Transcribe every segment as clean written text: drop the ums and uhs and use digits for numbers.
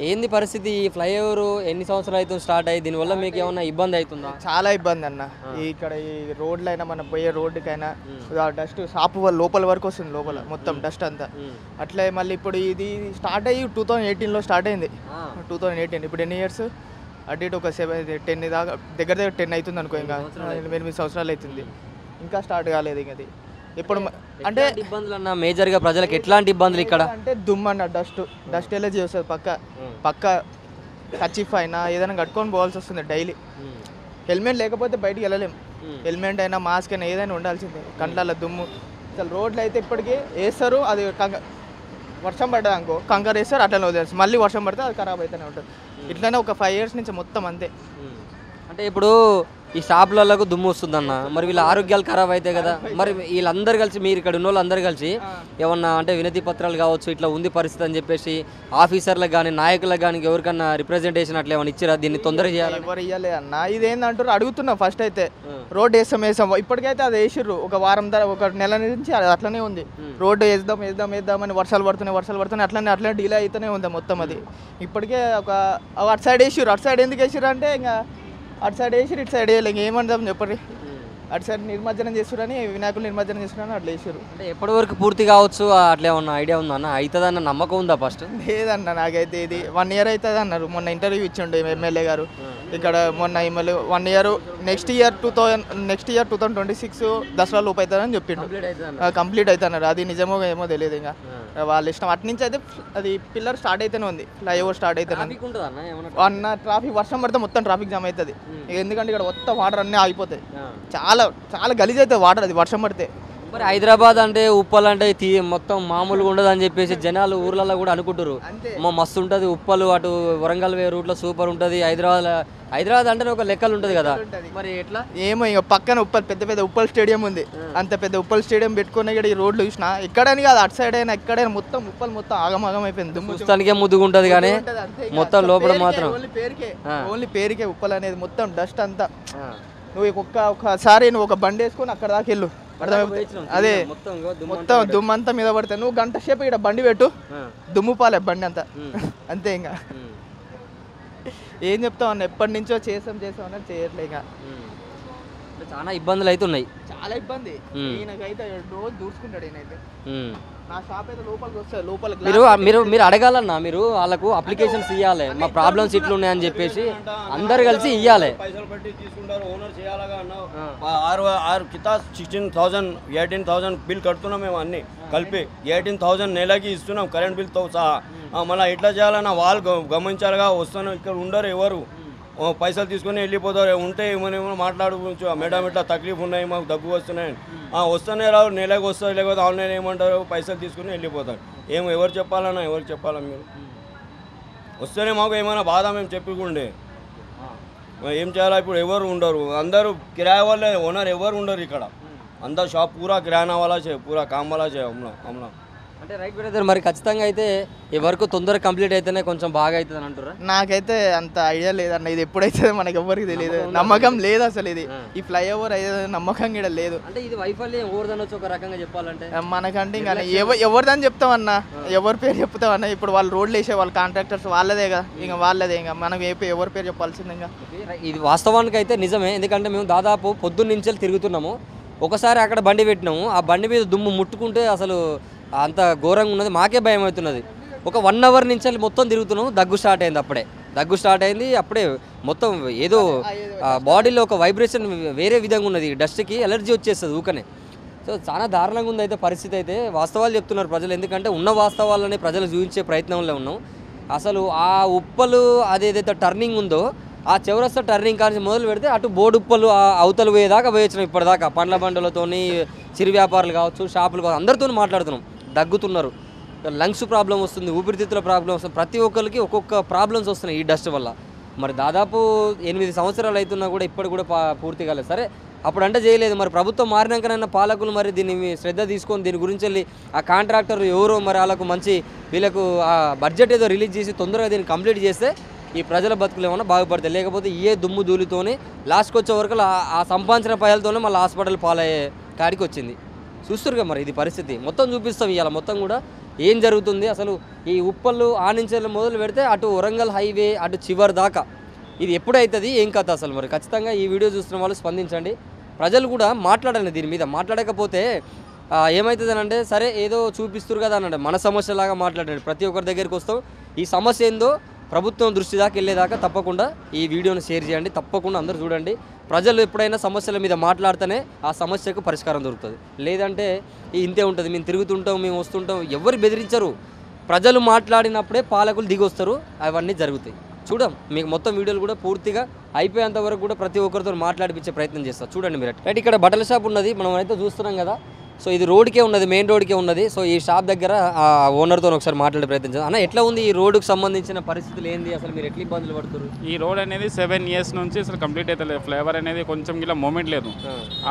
ఏంది పరిస్థితి? ఈ ఫ్లైఓవర్ ఎన్ని సంవత్సరాలు అవుతుంది స్టార్ట్ అయ్యి? దీనివల్ల మీకు ఏమన్నా ఇబ్బంది అవుతుందా? చాలా ఇబ్బంది అన్న. ఇక్కడ ఈ రోడ్లైనా మనం పోయే రోడ్డుకైనా డస్ట్ షాప్ లోపల వరకు వస్తుంది, లోపల మొత్తం డస్ట్ అంతా. అట్లే మళ్ళీ ఇప్పుడు ఇది స్టార్ట్ అయ్యి 2018లో స్టార్ట్ అయింది. 2018 ఇప్పుడు ఎన్ని ఇయర్స్ అటు ఇటు ఒక 7-10 దాకా దగ్గర 10 అవుతుంది అనుకో. ఇంకా 8 సంవత్సరాలు అవుతుంది, ఇంకా స్టార్ట్ కాలేదు. ఇంక అది ఇప్పుడు అంటే ఇబ్బందులు అన్న మేజర్గా ప్రజలకు ఎట్లాంటి ఇబ్బందులు ఇక్కడ అంటే దుమ్ము అన్న, డస్ట్ ఎలర్జీ వస్తుంది. పక్క కచ్చిఫ్ అయినా ఏదైనా కట్టుకొని పోవాల్సి వస్తుంది డైలీ. హెల్మెట్ లేకపోతే బయటికి వెళ్ళలేము. హెల్మెట్ అయినా మాస్క్ అయినా ఏదైనా ఉండాల్సిందే. కంట్ల దుమ్ము అసలు రోడ్లు అయితే ఇప్పటికీ వేస్తారు. అది వర్షం పడ్డది అనుకో కంకర వేస్తారు, అట్లనే వదిలేస్తారు. మళ్ళీ వర్షం పడితే అది ఖరాబ్ అయితేనే ఉంటుంది. ఇట్లనే ఒక 5 years నుంచి మొత్తం అంతే. అంటే ఇప్పుడు ఈ షాపులకు దుమ్ము వస్తుందన్న, మరి వీళ్ళ ఆరోగ్యాలు ఖరాబ్ అవుతాయి కదా. మరి వీళ్ళందరూ కలిసి, మీరు ఇక్కడ ఉన్న వాళ్ళందరూ కలిసి ఏమన్నా అంటే వినతి పత్రాలు కావచ్చు, ఇట్లా ఉంది పరిస్థితి అని చెప్పేసి ఆఫీసర్లకు కానీ నాయకులకు కానీ ఎవరికన్నా రిప్రజెంటేషన్ అట్లా ఏమైనా ఇచ్చిరా? దీన్ని తొందరగా చేయాలి. ఎవరు ఇవ్వలే అన్న. ఇదేందంటారు అడుగుతున్నా. ఫస్ట్ అయితే రోడ్డు వేస్తాం. ఇప్పటికైతే అది వేసిర్రు. ఒక వారం ఒక నెల నుంచి అది అట్లనే ఉంది. రోడ్డు వేద్దామని వర్షాలు పడుతున్నాయి అట్లనే డిలే అవుతూనే ఉంది మొత్తం. అది ఇప్పటికే ఒక అటు సైడ్ వేసిర్రు. అటు సైడ్ ఎందుకు వేసిర్రు అంటే ఇంకా అటు సైడ్ వేసిర్రు, ఇటు సైడ్ వేయలేదు. ఏమంటాం చెప్పండి. అటు సైడ్ నిర్మజ్జనం చేస్తారని, వినాయకులు నిర్మజ్జనం చేస్తారని అట్లా వేసారు. అంటే ఎప్పటి వరకు పూర్తి కావచ్చు అట్లా ఏమన్నా ఐడియా ఉందా అన్న? అవుతుందన్న నమ్మకం ఉందా? ఫస్ట్ లేదన్న, నాకైతే ఇది 1 year అవుతుంది అన్నారు. మొన్న ఇంటర్వ్యూ ఇచ్చిండు ఎమ్మెల్యే గారు ఇక్కడ. మొన్న MLA 1 year, next year 2026 Dasara లోపు అవుతుందని చెప్పిండు. కంప్లీట్ అవుతున్నారు. అది నిజమో ఏమో తెలియదు. ఇంకా వాళ్ళ ఇష్టం. అటు నుంచి అయితే అది పిల్లర్ స్టార్ట్ అయితేనే ఉంది, ఫ్లైఓవర్ స్టార్ట్ అయితేనే అన్న. ట్రాఫిక్ వర్షం పడితే మొత్తం ట్రాఫిక్ జామ్ అవుతుంది. ఎందుకంటే ఇక్కడ మొత్తం వాటర్ అన్నీ ఆగిపోతాయి. చాలా గలీజ్ అవుతుంది వాటర్ అది వర్షం పడితే. మరి హైదరాబాద్ అంటే ఉప్పల్ అంటే మొత్తం మామూలుగా ఉండదు అని చెప్పేసి జనాలు ఊర్లలో కూడా అనుకుంటారు. మస్తు ఉంటుంది ఉప్పలు, అటు వరంగల్ వే రూట్లో సూపర్ ఉంటుంది. హైదరాబాద్ అంటే ఒక లెక్కలు ఉంటుంది కదా. మరి ఎట్లా ఏమో ఇక పక్కన పెద్ద ఉప్పల్ స్టేడియం ఉంది. అంత పెద్ద ఉప్పల్ స్టేడియం పెట్టుకుని ఇక్కడ ఈ రోడ్లు చూసినా ఎక్కడని కాదు, అటు సైడ్ అయినా ఎక్కడైనా మొత్తం ఉప్పల్ మొత్తం ఆగమాగం అయిపోయింది. చూస్తానికే ముద్దుగా ఉంటుంది కానీ మొత్తం లోపల మాత్రం ఓన్లీ పేరుకే ఉప్పల్ అనేది. మొత్తం డస్ట్ అంతా. నువ్వు ఒక్కసారి నువ్వు ఒక బండి వేసుకొని అక్కడ దాకా వెళ్ళు, అదే మొత్తం దుమ్ము అంతా మీద పడతాయి. నువ్వు గంట సేపు ఇక్కడ బండి పెట్టు, దుమ్ము పాలే బండి అంతా. అంతే. ఇంకా ఏం చెప్తావు అన్న, ఎప్పటి నుంచో చేసాం అన్నది చేయట్లే. ఇంకా చాలా ఇబ్బందులు అయితే ఉన్నాయి. చాలా ఇబ్బంది. ఈయనకైతే రోజు దూసుకుంటాడు. ఈయనైతే నా షాప్ అయితే లోపలికి వస్తాయి. లోపలికి మీరు అడగాలన్నా, మీరు వాళ్ళకు అప్లికేషన్స్ ఇవ్వాలి. మా ప్రాబ్లమ్స్ ఇట్లు ఉన్నాయని చెప్పేసి అందరు కలిసి ఇవ్వాలి. పైసలు పెట్టి తీసుకుంటారు, ఓనర్ చేయాలగా అన్న. 18,000 బిల్ కడుతున్నాం మేము అన్ని కలిపి. 18,000 నెలకి ఇస్తున్నాం కరెంట్ బిల్తో సహా. మళ్ళీ ఎట్లా చేయాలన్నా వాళ్ళు గమనించాలిగా. వస్తున్నాం ఇక్కడ ఉండరు ఎవరు, పైసలు తీసుకొని వెళ్ళిపోతారు. ఉంటే ఏమైనా మాట్లాడుకోవచ్చు. మేడం ఇట్లా తక్లీఫ్ ఉన్నాయి, మాకు దగ్గు వస్తున్నాయి. వస్తూనే రావు, నెలకు వస్తారు. లేకపోతే ఆన్లైన్ ఏమంటారు, పైసలు తీసుకుని వెళ్ళిపోతారు. ఎవరు చెప్పాలన్నా, ఎవరికి చెప్పాలా? మీరు వస్తేనే మాకు ఏమైనా బాధ మేము చెప్పుకుండే ఏం చేయాలా? ఇప్పుడు ఎవరు ఉండరు, అందరూ కిరాయి వాళ్ళే. ఓనర్ ఎవరు ఉండరు ఇక్కడ. అందరు షాప్ పూరా కిరాణా వాళ్ళ పూరా కామ్ వాళ్ళ అమ్లా. అంటే రైట్ బ్రదర్, మరి ఖచ్చితంగా అయితే ఈ వర్క్ తొందరగా కంప్లీట్ అయితేనే కొంచెం బాగా అవుతుంది అని అంటారా? నాకైతే అంత ఐడియా లేదన్న. ఇది ఎప్పుడైతే మనకి ఎవరికి తెలియదు, నమ్మకం లేదు అసలు. ఇది ఈ ఫ్లైఓవర్ అయితే నమ్మకం కూడా లేదు. అంటే ఇది వైఫల్యం ఎవరిదనొచ్చు ఒక రకంగా చెప్పాలంటే. మనకంటే ఇంకా ఎవరిదని చెప్తామన్నా, ఎవరి పేరు చెప్తామన్నా? ఇప్పుడు వాళ్ళు రోడ్లు వేసే వాళ్ళు కాంట్రాక్టర్స్ వాళ్ళదేగా, ఇంకా వాళ్ళదే. ఇంకా మనం ఎవరి పేరు చెప్పాల్సింది? ఇంకా ఇది వాస్తవానికి అయితే నిజమే. ఎందుకంటే మేము దాదాపు పొద్దున్న నుంచి తిరుగుతున్నాము. ఒకసారి అక్కడ బండి పెట్టినాము, ఆ బండి మీద దుమ్ము ముట్టుకుంటే అసలు అంత ఘోరంగా ఉన్నది. మాకే భయం అవుతున్నది. ఒక 1 hour నుంచి మొత్తం తిరుగుతున్నాము. దగ్గు స్టార్ట్ అయింది అప్పుడే. మొత్తం ఏదో బాడీలో ఒక వైబ్రేషన్ వేరే విధంగా ఉన్నది. డస్ట్కి ఎలర్జీ వచ్చేస్తుంది ఊకనే. సో చాలా దారుణంగా ఉంది అయితే పరిస్థితి. అయితే వాస్తవాలు చెప్తున్నారు ప్రజలు. ఎందుకంటే ఉన్న వాస్తవాలని ప్రజలు చూపించే ప్రయత్నంలో ఉన్నాం. అసలు ఆ ఉప్పలు అదేదైతే టర్నింగ్ ఉందో, ఆ చౌరస్తా టర్నింగ్ కానీ మొదలు పెడితే అటు బోర్డు ఉప్పలు అవతలు పోయేదాకా పోయొచ్చినాం. ఇప్పటిదాకా పండ్ల బండులతోని, చిరు వ్యాపారులు కావచ్చు, షాపులు కావచ్చు, అందరితో మాట్లాడుతున్నాం. దగ్గుతున్నారు, లంగ్స్ ప్రాబ్లం వస్తుంది, ఊపిరితిత్తుల ప్రాబ్లం వస్తుంది. ప్రతి ఒక్కరికి ఒక్కొక్క ప్రాబ్లమ్స్ వస్తున్నాయి ఈ డస్ట్ వల్ల. మరి దాదాపు 8 సంవత్సరాలు అవుతున్నా కూడా ఇప్పటి కూడా పూర్తి కాలేదు. సరే అప్పుడు అంటే చేయలేదు. మరి ప్రభుత్వం మారినాకనైనా పాలకులు మరి దీన్ని శ్రద్ధ తీసుకొని దీని గురించి వెళ్ళి ఆ కాంట్రాక్టర్ ఎవరో మరి వాళ్ళకు మంచి వీళ్ళకు ఆ బడ్జెట్ ఏదో రిలీజ్ చేసి తొందరగా దీన్ని కంప్లీట్ చేస్తే ఈ ప్రజల బతుకులు ఏమన్నా బాగుపడతాయి. లేకపోతే ఏ దుమ్ము ధూళితోని లాస్ట్కి వచ్చే వరకు ఆ సంపాదించిన పైలతోనే మళ్ళీ హాస్పిటల్ పాలయ్యే కాడికి వచ్చింది. చూస్తురుగా మరి ఇది పరిస్థితి. మొత్తం చూపిస్తాం ఇవాళ. మొత్తం కూడా ఏం జరుగుతుంది అసలు ఈ ఉప్పళ్ళు ఆనించలు మొదలు పెడితే అటు వరంగల్ హైవే అటు చివరి దాకా ఇది ఎప్పుడైతుంది ఏం కథ అసలు మరి ఖచ్చితంగా ఈ వీడియో చూస్తున్న వాళ్ళు స్పందించండి ప్రజలు కూడా మాట్లాడండి దీని మీద మాట్లాడకపోతే ఏమవుతుంది అంటే సరే ఏదో చూపిస్తారు కదా అనండి మన సమస్యలాగా మాట్లాడండి ప్రతి ఒక్కరి దగ్గరికి వస్తాం ఈ సమస్య ఏందో ప్రభుత్వం దృష్టి దాకా వెళ్ళేదాకా తప్పకుండా ఈ వీడియోని షేర్ చేయండి తప్పకుండా అందరూ చూడండి ప్రజలు ఎప్పుడైనా సమస్యల మీద మాట్లాడితేనే ఆ సమస్యకు పరిష్కారం దొరుకుతుంది లేదంటే ఇంతే ఉంటుంది మేము తిరుగుతుంటాం మేము వస్తుంటాం ఎవరు బెదిరించరు ప్రజలు మాట్లాడినప్పుడే పాలకులు దిగొస్తారు అవన్నీ జరుగుతాయి చూడం మీకు మొత్తం వీడియోలు కూడా పూర్తిగా అయిపోయేంత వరకు కూడా ప్రతి ఒక్కరితో మాట్లాడిపించే ప్రయత్నం చేస్తారు చూడండి మీరు రైట్ ఇక్కడ బట్టల షాప్ ఉన్నది మనం అయితే చూస్తున్నాం కదా సో ఇది రోడ్కే ఉన్నది మెయిన్ రోడ్కే ఉన్నది సో ఈ షాప్ దగ్గర ఆ ఓనర్తో ఒకసారి మాట్లాడే ప్రయత్నం చేద్దాం అన్న ఎట్లా ఉంది ఈ రోడ్డుకు సంబంధించిన పరిస్థితులు ఏంది అసలు మీరు ఎట్లా ఇబ్బందులు పడుతున్నారు ఈ రోడ్ అనేది 7 years నుంచి అసలు కంప్లీట్ అయితే లేదు ఫ్లేవర్ అనేది కొంచెం ఇలా మూమెంట్ లేదు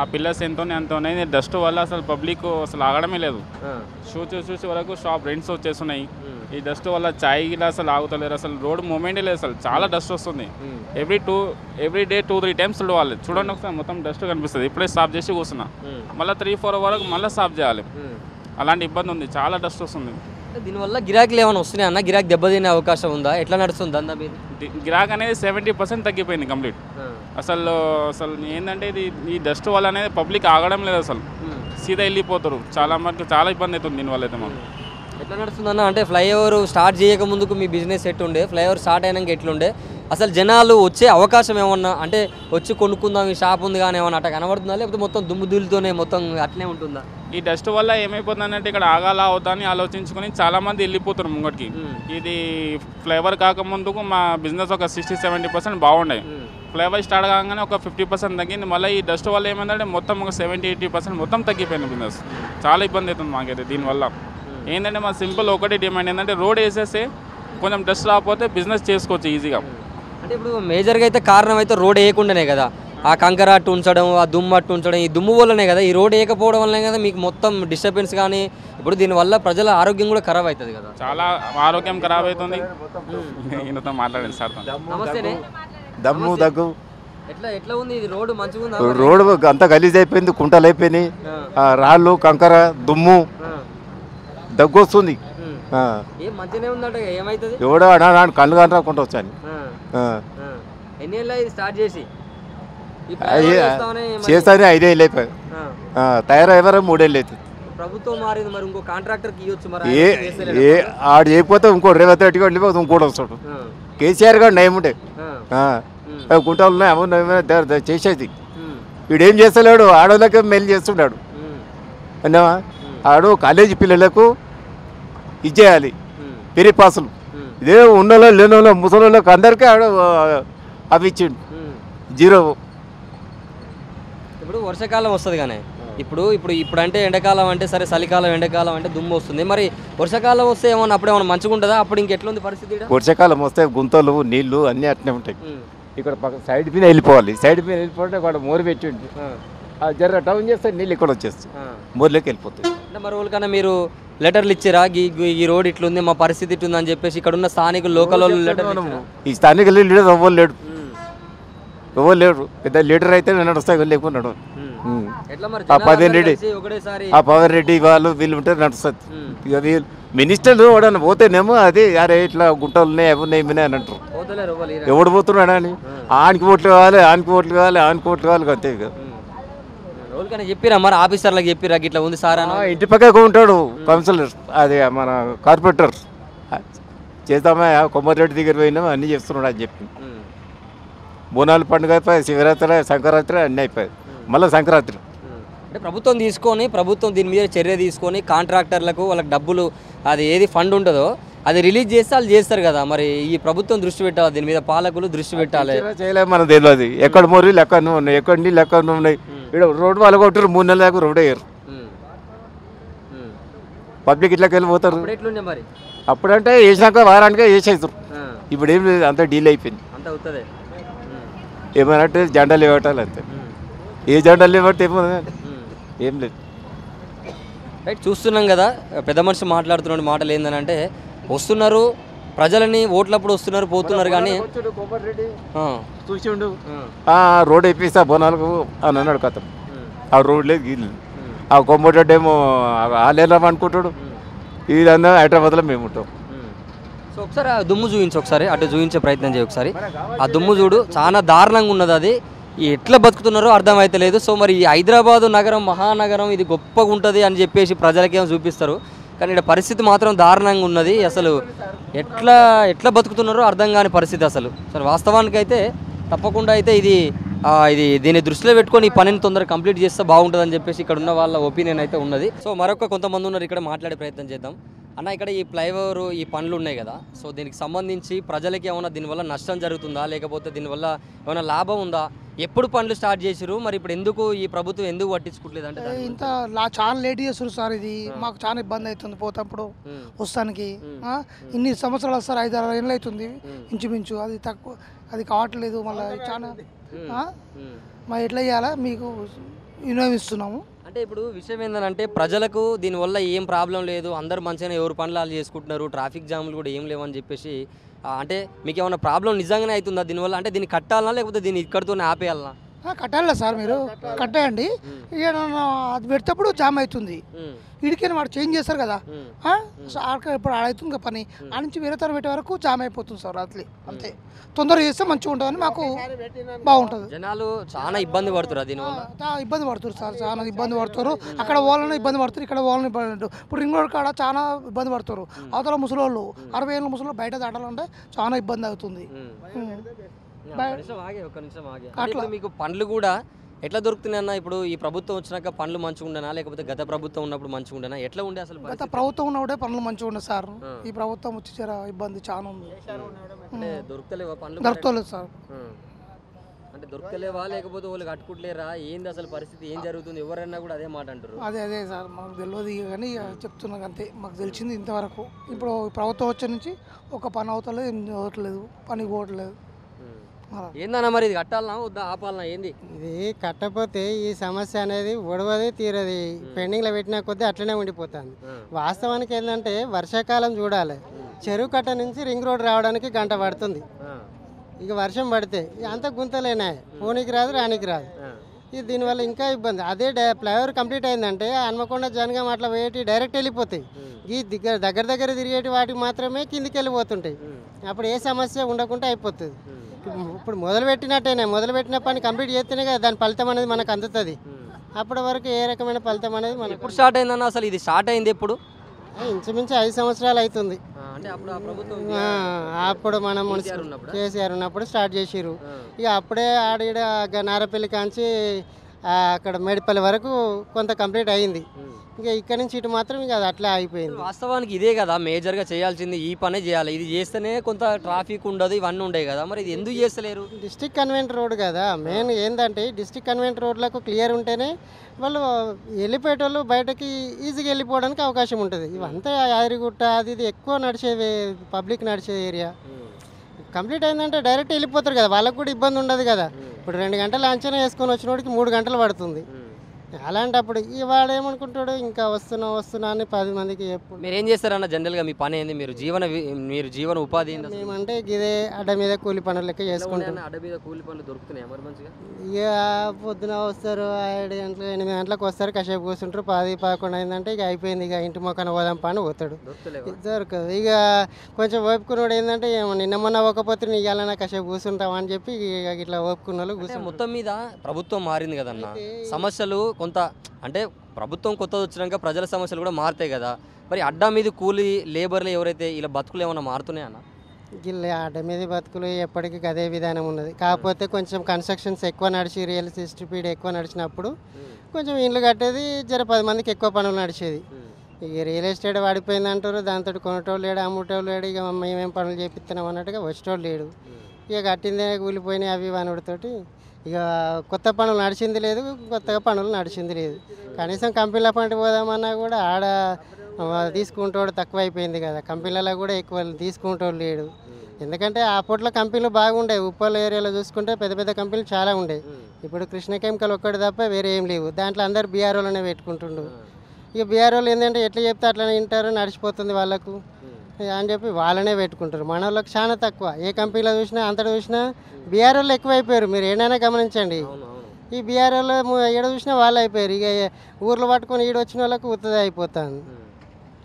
ఆ పిల్లర్స్ ఎంతోనే అంతోనే డస్ట్ వల్ల అసలు పబ్లిక్ అసలు ఆగడమే లేదు చూసి వరకు షాప్ రెంట్స్ వచ్చేస్తున్నాయి ఈ డస్ట్ వల్ల చాయ్ గిలా అసలు ఆగుతలేరు అసలు రోడ్ మూమెంటే లేదు అసలు చాలా డస్ట్ వస్తుంది ఎవ్రీ డే 2-3 times చూడాలి చూడండి ఒకసారి మొత్తం డస్ట్ కనిపిస్తుంది ఇప్పుడే సాఫ్ చేసి కూర్చున్నా మళ్ళీ 3-4 వరకు మళ్ళీ సాఫ్ చేయాలి అలాంటి ఇబ్బంది ఉంది చాలా డస్ట్ వస్తుంది దీనివల్ల గిరాకీలు ఏమైనా వస్తున్నాయి అన్న గిరాకీ దెబ్బతినే అవకాశం ఉందా ఎట్లా నడుస్తుంది దందా మీద గిరాక్ అనేది 70% తగ్గిపోయింది కంప్లీట్ అసలు ఏంటంటే ఇది ఈ డస్ట్ వల్ల అనేది పబ్లిక్ ఆగడం లేదు అసలు సీదా వెళ్ళిపోతారు చాలా మందికి చాలా ఇబ్బంది అవుతుంది దీనివల్ల అయితే మాకు ఎట్లా నడుస్తుందన్న అంటే ఫ్లైఓవర్ స్టార్ట్ చేయక ముందుకు మీ బిజినెస్ ఎట్లుండే ఫ్లైఓవర్ స్టార్ట్ అయినాక ఎట్లుండే అసలు జనాలు వచ్చే అవకాశం ఏమన్నా అంటే వచ్చి కొనుక్కుందాం ఈ షాప్ ఉంది కానీ ఏమన్నా అట్లా కనబడుతుందా లేకపోతే మొత్తం దుమ్ముదులతోనే మొత్తం అట్లనే ఉంటుందా ఈ డస్ట్ వల్ల ఏమైపోతుందంటే ఇక్కడ ఆగాలా అవుతా అని ఆలోచించుకొని చాలా మంది వెళ్ళిపోతారు ముంగటికి ఇది ఫ్లేవర్ కాకముందుకు మా బిజినెస్ ఒక 60-70% బాగుండే ఫ్లేవర్ స్టార్ట్ కాగానే ఒక 50% తగ్గింది మళ్ళీ ఈ డస్ట్ వల్ల ఏమైందంటే మొత్తం ఒక 70-80% మొత్తం తగ్గిపోయింది బిజినెస్ చాలా ఇబ్బంది అవుతుంది మాకైతే దీనివల్ల ఏంటంటే మా సింపుల్ ఒకటే డిమాండ్ ఏంటంటే రోడ్ వేసేస్తే కొంచెం డస్ట్ రాకపోతే బిజినెస్ చేసుకోవచ్చు ఈజీగా అంటే ఇప్పుడు మేజర్గా అయితే కారణం అయితే రోడ్ వేయకుండానే కదా ఆ కంకర అట్టు ఉంచడం ఆ దుమ్ము అట్టు ఉంచడం ఈ దుమ్ము వల్లనే కదా ఈ రోడ్ వేయకపోవడం వల్లనే కదా మీకు మొత్తం డిస్టర్బెన్స్ కానీ ఇప్పుడు దీనివల్ల ప్రజల ఆరోగ్యం కూడా ఖరాబ్ అవుతుంది కదా చాలా ఆరోగ్యం ఖరాబ్ అవుతుంది ఈయనతో మాట్లాడండి సార్ నమస్తేనే దమ్ము దగ్గు ఎట్లా ఉంది ఇది రోడ్డు మంచిగా ఉంది రోడ్డు అంతా గలీజ్ అయిపోయింది కుంటలు అయిపోయినాయి రాళ్ళు కంకర దుమ్ము దగ్గు వస్తుంది మంచిగానే ఉందంట ఏమైతుంది ఎవడో కళ్ళు కానరాకుండా వచ్చాను ఎన్ని ఏళ్ళు ఇది స్టార్ట్ చేసి చేస్తానే 5 ఏళ్ళు అయిపోయాయి తయారయ్యారు 3 ఏళ్ళు అవుతుంది ప్రభుత్వం మారింది మరి ఇంకో కాంట్రాక్టర్కి ఇవ్వచ్చు మరి ఆడు చేయకపోతే ఇంకో రేవంత్ రెడ్డి వెళ్ళిపోతే ఇంకోటి వస్తాడు కేసీఆర్ గారు నయం ఉంటే కుంటాలు ఉన్నాయి చేసేది వీడేం చేస్తలేడు ఆడవాళ్ళకే మెయిల్ చేస్తున్నాడు అన్నావా ఆడు కాలేజీ పిల్లలకు ఇచ్చేయాలి పెరి పాసులు ఇదే ఉన్నలో లేనోళ్ళో ముసలోళ్ళకి అందరికీ ఆడు అవి ఇచ్చిండు 0 ఇప్పుడు వర్షాకాలం వస్తుంది కానీ ఇప్పుడు అంటే ఎండాకాలం అంటే సరే చలికాలం ఎండాకాలం అంటే దుమ్ము వస్తుంది మరి వర్షాకాలం వస్తే ఏమన్నా అప్పుడు ఏమన్నా మంచిగా ఉంటుందా అప్పుడు ఇంకెట్లుంది పరిస్థితి వర్షాకాలం వస్తే గుంతలు నీళ్లు అన్నీ అట్నే ఉంటాయి ఇక్కడ పక్క సైడ్ పైన వెళ్ళిపోవాలి సైడ్ పైన వెళ్ళిపోతే అక్కడ మోరు పెట్టిండు జర టౌన్ చేస్తే నీళ్ళు ఇక్కడ వచ్చేస్తాయి మోర్లోకి వెళ్ళిపోతాయి అంటే మరి వాళ్ళకన్నా మీరు లెటర్లు ఇచ్చారా ఈ రోడ్ ఇట్లుంది మా పరిస్థితి ఇట్లుంది అని చెప్పేసి ఇక్కడ ఉన్న స్థానికులు లోకల్ వాళ్ళు లెటర్ ఈ స్థానిక లీడర్ ఎవరు లేడు పెద్ద లీడర్ అయితే నడుస్తాయి లేకున్నాడు పవన్ రెడ్డి వాళ్ళు వీళ్ళు ఉంటే నడుస్తుంది ఇక వీళ్ళు మినిస్టర్లు ఎవడన్నా పోతేనేమో అది అరే ఇట్లా గుంటలు ఉన్నాయి అవి ఉన్నాయి అని అంటారు ఎవడు పోతున్నాడు అని ఆనికి ఓట్లు కావాలి అంతే ఇక చెప్పిరా మరి ఆఫీసర్లకు చెప్పిరా ఇట్లా ఉంది సార్ అని ఇంటి పక్కకు ఉంటాడు కౌన్సిలర్ అది మన కార్పొరేటర్ చేద్దామా కొమ్మరెడ్డి దగ్గర పోయినామా అన్నీ చేస్తున్నాడు అని చెప్పి బోనాల పండుగ అయిపోయి శివరాత్రి సంక్రాంతి అన్నీ అయిపోయాయి మళ్ళీ సంక్రాంతి అంటే ప్రభుత్వం దీని మీద చర్య తీసుకొని కాంట్రాక్టర్లకు వాళ్ళకి డబ్బులు అది ఏది ఫండ్ ఉంటుందో అది రిలీజ్ చేస్తే వాళ్ళు చేస్తారు కదా మరి ఈ ప్రభుత్వం దృష్టి పెట్టాలి దీని మీద పాలకులు దృష్టి పెట్టాలి చేయలేదు మనకు తెలియదు ఎక్కడ మోరీలు ఎక్కడ ఉన్నాయి ఎక్కడ నీళ్ళు ఎక్కడ ఉన్నాయి ఇక్కడ రోడ్డు వాళ్ళు కొట్టారు 3 నెలల దాకా రోడ్ అయ్యారు పబ్లిక్ ఇట్లకి వెళ్ళిపోతారు మరి అప్పుడంటే వేసినాక వారానికి వేసేస్తారు ఇప్పుడు ఏం లేదు అంతా డీల్ అయిపోయింది ఏమన్నట్టు జెండాలు ఇవ్వటాలి అంతే ఏ జెండాలు ఇవ్వట్టు ఏం లేదు రైట్ చూస్తున్నాం కదా పెద్ద మనిషి మాట్లాడుతున్న మాటలు ఏంటంటే వస్తున్నారు ప్రజలని ఓట్లప్పుడు వస్తున్నారు పోతున్నారు కానీ చూసిండు రోడ్ అయిపోయిస్తా బోనాలకు అని అన్నాడు కథ ఆ రోడ్ లేదు గీళ్ళు ఆ కొమ్మటేమో ఆలేరాం అనుకుంటాడు ఇదంతా హైదరాబాద్లో మేము ఉంటాం. సో ఒకసారి ఆ దుమ్ము చూపించు, ఒకసారి అటు చూపించే ప్రయత్నం చేయి ఒకసారి. ఆ దుమ్ము చూడు, చాలా దారుణంగా ఉన్నది. అది ఎట్లా బతుకుతున్నారో అర్థమైతలేదు. సో మరి ఈ హైదరాబాదు నగరం మహానగరం ఇది గొప్పగా ఉంటుంది అని చెప్పేసి ప్రజలకేమో చూపిస్తారు, కానీ ఇక్కడ పరిస్థితి మాత్రం దారుణంగా ఉన్నది. అసలు ఎట్లా ఎట్లా బతుకుతున్నారో అర్థం కాని పరిస్థితి అసలు. సరే వాస్తవానికి అయితే తప్పకుండా అయితే ఇది దీన్ని దృష్టిలో పెట్టుకొని ఈ పనిని తొందరగా కంప్లీట్ చేస్తే బాగుంటుందని చెప్పేసి ఇక్కడ ఉన్న వాళ్ళ ఒపీనియన్ అయితే ఉన్నది. సో మరొక కొంతమంది ఉన్నారు ఇక్కడ, మాట్లాడే ప్రయత్నం చేద్దాం. అన్న ఇక్కడ ఈ ఫ్లైఓవర్ ఈ పనులు ఉన్నాయి కదా, సో దీనికి సంబంధించి ప్రజలకి ఏమైనా దీనివల్ల నష్టం జరుగుతుందా, లేకపోతే దీనివల్ల ఏమైనా లాభం ఉందా? ఎప్పుడు పనులు స్టార్ట్ చేసిరు, మరి ఇప్పుడు ఎందుకు ఈ ప్రభుత్వం ఎందుకు పట్టించుకోవట్లేదు? అంటే ఇంత చాలా లేట్ చేస్తారు సార్. ఇది మాకు చాలా ఇబ్బంది అవుతుంది పోతప్పుడు వస్తానికి. ఇన్ని సంవత్సరాలు వస్తారు, 5-6 ఏళ్ళు అవుతుంది ఇంచుమించు. అది తక్కువ, అది కావట్లేదు. మళ్ళీ చాలా మరి ఎట్లా చేయాలా మీకు వినియోగిస్తున్నాము. అంటే ఇప్పుడు విషయం ఏంటంటే ప్రజలకు దీనివల్ల ఏం ప్రాబ్లం లేదు, అందరు మంచిగానే ఎవరు పనులు వాళ్ళు చేసుకుంటున్నారు, ట్రాఫిక్ జామ్లు కూడా ఏం లేవని చెప్పేసి అంటే మీకు ఏమైనా ప్రాబ్లం నిజంగానే అవుతుందా దీనివల్ల? అంటే దీన్ని కట్టాలనా లేకపోతే దీన్ని ఇక్కడితోనే ఆపేయాలనా? కట్టాలా సార్, మీరు కట్టేయండి. ఇక అది పెడతప్పుడు జామ్ అవుతుంది, ఇడికైనా వాడు చేంజ్ చేస్తారు కదా. ఇప్పుడు ఆడవుతుంది కదా పని, ఆ నుంచి వేరే తరం పెట్టే వరకు జామ్ అయిపోతుంది సార్. అట్లే అంతే, తొందరగా చేస్తే మంచిగా ఉంటుందని మాకు బాగుంటుంది. జనాలు చాలా ఇబ్బంది పడుతున్నారు దీనివల్ల. ఇబ్బంది పడుతారు సార్, చాలా ఇబ్బంది పడుతారు. అక్కడ వాళ్ళని ఇబ్బంది పడుతారు, ఇక్కడ వాళ్ళని ఇబ్బంది పడుతారు. ఇప్పుడు రింగ్ రోడ్ కాడ చాలా ఇబ్బంది పడుతారు. అవతల ముసలోళ్ళు 60 ఏళ్ళ ముసలు బయట దాటాలంటే చాలా ఇబ్బంది అవుతుంది. అట్లా మీకు పండ్లు కూడా ఎట్లా దొరుకుతున్నాయి అన్న? ఇప్పుడు ఈ ప్రభుత్వం వచ్చినాక పండ్లు మంచిగా ఉండనా, లేకపోతే గత ప్రభుత్వం ఉన్నప్పుడు మంచిగా ఉండనా, ఎట్లా ఉండే అసలు? గత ప్రభుత్వం ఉన్నప్పుడే పనులు మంచిగా ఉండే సార్. ఈ ప్రభుత్వం వచ్చి ఇబ్బంది చాలా ఉంది. దొరుకుతలేవా పండ్లు? దొరకలేదు సార్. అంటే దొరుకుతలేవా లేకపోతే వాళ్ళు కట్టుకుంటలేరా, ఏంది అసలు పరిస్థితి, ఏం జరుగుతుంది? ఎవరైనా కూడా అదే మాట అంటారు. అదే సార్, మాకు తెలియదు కానీ చెప్తున్నాం అంతే. మాకు తెలిసింది ఇంతవరకు. ఇప్పుడు ప్రభుత్వం వచ్చే నుంచి ఒక పని అవుతలేదు, ఏం అవట్లేదు, పని పోవట్లేదు. ఏందన్నా మరి ఇది కట్టాలనా వద్దా, ఆపాలనా, ఏంది? ఇది కట్టకపోతే ఈ సమస్య అనేది ఒడవది తీరది, పెండింగ్లో పెట్టిన కొద్దీ అట్లనే ఉండిపోతుంది. వాస్తవానికి ఏంటంటే వర్షాకాలం చూడాలి, చెరువు కట్ట నుంచి రింగ్ రోడ్ రావడానికి గంట పడుతుంది. ఇక వర్షం పడితే అంత గుంతలేనా, పోనీకి రాదు రానికి రాదు. ఇది దీనివల్ల ఇంకా ఇబ్బంది. అదే ఫ్లైఓవర్ కంప్లీట్ అయిందంటే హన్మకొండ జనగాం అట్లా పోయేటి డైరెక్ట్ వెళ్ళిపోతాయి. ఈ దగ్గర తిరిగేటి వాటికి మాత్రమే కిందికి వెళ్ళిపోతుంటాయి. అప్పుడు ఏ సమస్య ఉండకుండా అయిపోతుంది. ఇప్పుడు మొదలుపెట్టిన పని కంప్లీట్ చేస్తేనే కదా దాని ఫలితం అనేది మనకు అందుతుంది. అప్పటి వరకు ఏ రకమైన ఫలితం అనేది మనకు. ఎప్పుడు స్టార్ట్ అయిందన్న అసలు? ఇది స్టార్ట్ అయింది ఎప్పుడు? ఇంచుమించు 5 సంవత్సరాలు అవుతుంది. అప్పుడు మనం కేసీఆర్ ఉన్నప్పుడు స్టార్ట్ చేసిర్రు. ఇక అప్పుడే ఆడ నారపల్లి కాంచి అక్కడ మేడిపల్లి వరకు కొంత కంప్లీట్ అయింది. ఇంకా ఇక్కడ నుంచి ఇటు మాత్రం ఇక అది అట్లా అయిపోయింది. వాస్తవానికి ఇదే కదా మేజర్గా చేయాల్సింది, ఈ పనే చేయాలి. ఇది చేస్తేనే కొంత ట్రాఫిక్ ఉండదు, ఇవన్నీ ఉండవు కదా, మరి ఇది ఎందుకు చేస్తలేరు? డిస్ట్రిక్ట్ కన్వెంట్ రోడ్ కదా మెయిన్. ఏంటంటే డిస్ట్రిక్ట్ కన్వెంట్ రోడ్లకు క్లియర్ ఉంటేనే వాళ్ళు వెళ్ళిపోయేటోళ్ళు బయటకి ఈజీగా వెళ్ళిపోవడానికి అవకాశం ఉంటుంది. ఇవంతా యాదగిరిగుట్ట అది ఇది ఎక్కువ నడిచే పబ్లిక్ నడిచే ఏరియా. కంప్లీట్ అయిందంటే డైరెక్ట్ వెళ్ళిపోతారు కదా, వాళ్ళకు కూడా ఇబ్బంది ఉండదు కదా. ఇప్పుడు 2 గంటలు అంచనా వేసుకొని వచ్చినోడికి 3 గంటలు పడుతుంది. అలాంటప్పుడు వాడు ఏమనుకుంటాడు, ఇంకా వస్తున్నా అని 10 మందికి ఎప్పుడు. మీరు ఏం చేస్తారన్న జనరల్గా? మీ పని ఏంది? మీరు జీవన ఉపాధి ఏంది? మేమంటే ఇదే అడ్డ మీద కూలి పనులు లెక్క చేసుకుంటాం. అడ్డ మీద కూలి పనులు దొరుకుతున్నాయి మరి మంచిగా? ఇక పొద్దున వస్తారు 7 గంటలు 8 గంటలకు వస్తారు, కాసేపు కూర్చుంటారు. 10-11 అయిందంటే ఇక అయిపోయింది, ఇక ఇంటి మొక్కన పోదాం పని పోతాడు, దొరకదు. ఇక కొంచెం ఓపుకున్నాడు ఏంటంటే నిన్న మొన్న ఒకపోతే ఇవ్వాలన్నా కాసేపు కూర్చుంటాం అని చెప్పి ఇక ఇట్లా ఓపుకున్న వాళ్ళు కూర్చొని. మొత్తం మీద ప్రభుత్వం మారింది కదన్న, సమస్యలు కొంత అంటే ప్రభుత్వం కొత్తది వచ్చినాక ప్రజల సమస్యలు కూడా మారుతాయి కదా. మరి అడ్డా మీద కూలి లేబర్లు ఎవరైతే ఇలా బతుకులు ఏమైనా మారుతున్నాయన్న? గిల్లే అడ్డ మీద బతుకులు ఎప్పటికీ అదే విధానం ఉన్నది. కాకపోతే కొంచెం కన్స్ట్రక్షన్స్ ఎక్కువ నడిచి రియల్ స్పీడ్ ఎక్కువ నడిచినప్పుడు కొంచెం ఇండ్లు కట్టేది 10 మందికి ఎక్కువ పనులు నడిచేది. ఇక రియల్ ఎస్టేట్ వాడిపోయింది అంటారు, దాంతో కొనటోళ్ళు లేడు, అమ్మటోళ్ళు లేడు, ఇక మేమేం పనులు చేపిస్తున్నాం అన్నట్టుగా వచ్చేటోళ్ళు లేడు. ఇక కట్టిందే కూలిపోయినాయి అవి వానుడితోటి ఇక కొత్త పనులు నడిచింది లేదు, కొత్తగా పనులు నడిచింది లేదు. కనీసం కంపెనీల పంట పోదామన్నా కూడా ఆడ తీసుకుంటోడు తక్కువ అయిపోయింది కదా, కంపెనీలలో కూడా ఎక్కువ తీసుకుంటోడు లేడు. ఎందుకంటే ఆ పూటలో కంపెనీలు బాగుండే, ఉప్పల్ ఏరియాలో చూసుకుంటే పెద్ద పెద్ద కంపెనీలు చాలా ఉండే. ఇప్పుడు కృష్ణ కెమికల్ ఒక్కటి తప్ప వేరే ఏం లేవు. దాంట్లో అందరు బీఆర్ఓలోనే పెట్టుకుంటుండు. ఇక బీఆర్ఓలు ఏంటంటే ఎట్లా చెప్తే అట్లనే వింటారు, నడిచిపోతుంది వాళ్ళకు అని చెప్పి వాళ్ళనే పెట్టుకుంటారు. మన వాళ్ళకి చాలా తక్కువ. ఏ కంపెనీలో చూసినా అంతటా చూసినా బీఆర్ఓలు ఎక్కువైపోయారు. మీరు ఏదైనా గమనించండి, ఈ బీఆర్ఓలు ఏడ చూసినా వాళ్ళు అయిపోయారు. ఇక ఊర్లో పట్టుకొని ఈడ వచ్చిన వాళ్ళకు ఉత్తది అయిపోతుంది.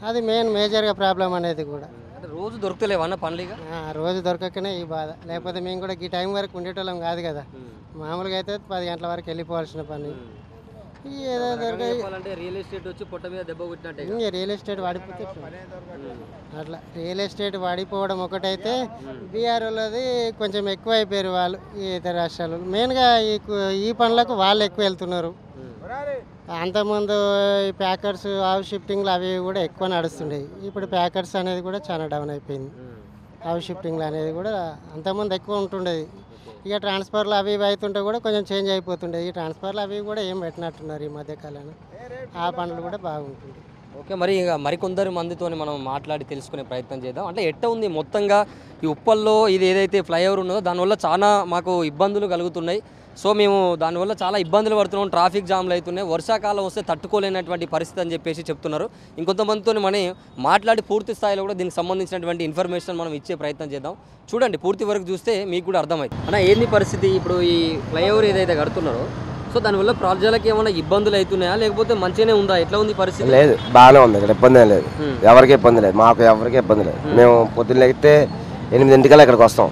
అది మేజర్గా ప్రాబ్లం అనేది కూడా. అంటే రోజు దొరుకుతలేవా అన్న పనులుగా? రోజు దొరకకనే ఈ బాధ, లేకపోతే మేము కూడా ఈ టైం వరకు ఉండేటోళ్ళం కాదు కదా. మామూలుగా అయితే 10 గంటల వరకు వెళ్ళిపోవాల్సిన పని. ఏదో చెప్పాలంటే రియల్ ఎస్టేట్ వచ్చి పొట్ట మీద దెబ్బ కొట్టినట్టే. ఇంకా రియల్ ఎస్టేట్ వాడిపోతే అట్లా రియల్ ఎస్టేట్ వాడిపోవడం ఒకటైతే, బీఆర్ఓలది కొంచెం ఎక్కువ అయిపోయారు వాళ్ళు ఈ ఇతర రాష్ట్రాలు. మెయిన్గా ఈ పనులకు వాళ్ళు ఎక్కువ వెళ్తున్నారు. అంతకుముందు ఈ ప్యాకర్స్ హౌస్ షిఫ్టింగ్లు అవి కూడా ఎక్కువ నడుస్తుండేవి. ఇప్పుడు ప్యాకర్స్ అనేది కూడా చాలా డౌన్ అయిపోయింది. హౌస్ షిఫ్టింగ్లు అనేది కూడా అంతకుముందు ఎక్కువ ఉంటుండేది. ఇక ట్రాన్స్ఫర్లు అవి ఇవి అవుతుంటే కూడా కొంచెం చేంజ్ అయిపోతుండేది. ఈ ట్రాన్స్ఫర్లు అవి కూడా ఏం పెట్టినట్టున్నారు ఈ మధ్యకాలంలో. ఆ పనులు కూడా బాగుంటుంది. ఓకే, మరి ఇక మరికొందరు మందితో మనం మాట్లాడి తెలుసుకునే ప్రయత్నం చేద్దాం. అంటే ఎట్ట ఉంది మొత్తంగా ఈ ఉప్పల్లో ఇది ఏదైతే ఫ్లైఓవర్ ఉన్నదో దానివల్ల చాలా మాకు ఇబ్బందులు కలుగుతున్నాయి. సో మేము దానివల్ల చాలా ఇబ్బందులు పడుతున్నాం, ట్రాఫిక్ జామ్లు అవుతున్నాయి, వర్షాకాలం వస్తే తట్టుకోలేనటువంటి పరిస్థితి అని చెప్పేసి చెప్తున్నారు. ఇంకొంతమందితో మనం మాట్లాడి పూర్తి స్థాయిలో కూడా దీనికి సంబంధించినటువంటి ఇన్ఫర్మేషన్ మనం ఇచ్చే ప్రయత్నం చేద్దాం. చూడండి, పూర్తి వరకు చూస్తే మీకు కూడా అర్థమవుతుంది. అన్న ఏంది పరిస్థితి ఇప్పుడు ఈ ఫ్లైఓవర్ ఏదైతే కడుతున్నారో, సో దానివల్ల ప్రజలకు ఏమైనా ఇబ్బందులు అవుతున్నాయా లేకపోతే మంచిగానే ఉందా? ఎట్లా ఉంది పరిస్థితి? లేదు, బాగానే ఉంది. ఇక్కడ ఇబ్బంది ఏం లేదు, ఎవరికి ఇబ్బంది లేదు, మాకు ఎవరికి ఇబ్బంది లేదు. మేము పొద్దున్న అయితే 8 ఇక్కడికి వస్తాం,